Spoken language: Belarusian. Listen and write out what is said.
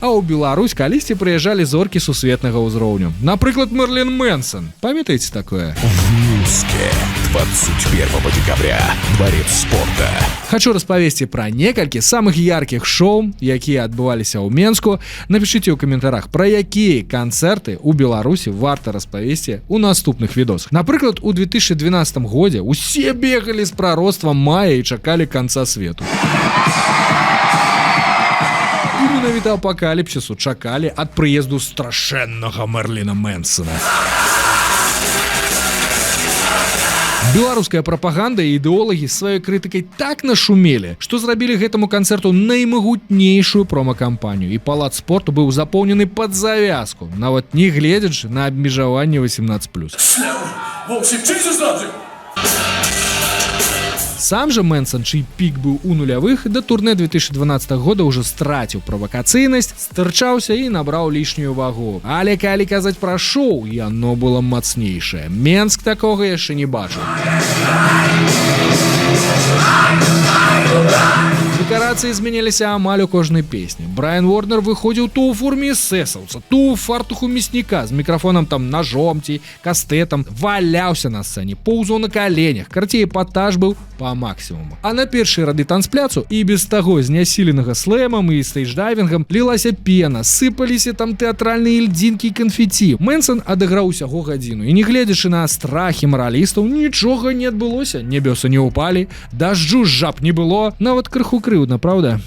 А ў Беларусь калісьці прыязджалі зоркі сусветнага ўзроўню. Напрыклад, Мерлин Мэнсон. Памятаеце такое? В Минске 21 декабря. Дворец спорта. Хочу распавесці пра некалькі самых яркіх шоу, якія адбываліся ў Менску. Напішыце ў каментарах, пра якія канцэрты ў Беларусі варта распавесці ў наступных відосах. Напрыклад, у 2012 годзе усе бегалі з прароцтвам мая і чакалі канца свету. І менавіта апакаліпсісу чакалі ад прыезду страшэннага Мерліна Мэнсона. Беларуская прапаганда і ідэолагі сваёй крытыкай так нашумелі, што зрабілі гэтаму канцэрту наймагутнейшую прома-кампанію, і палац спорту быў запоўнены пад завязку, нават не гледзячы на абмежаванне 18+. Сам жа Мэнсон, чый пік быў у нулявых, да турне 2012 года ўжо страціў правакацыйнасць, стырчаўся і набраў лішнюю вагу. Але калі казаць пра шоу, яно было мацнейшае. Менск такога яшчэ не бачыў. Дэкарацыі змяняліся амаль у кожнай песні. Брайан Уорнер выходзіў то ў форме эсэсаўца, то ў фартуху мясніка з мікрафонам там ножом ці кастэтам, валяўся на сцэне, поўзаў на каленях, карцей эпатаж быў па максімуму. А на першыя рады танцпляцу і без таго знясіленага слэмам і стейдж-дайвінгам лілася пена, сыпаліся там тэатральныя льдзінкі і канфеці. Мэнсон адыграў усяго гадзіну, і не гледзячы на страхі маралістаў, нічога не адбылося, небёсы не ўпалі, дажджу з жаб не было, нават крыху крыўдна, праўда?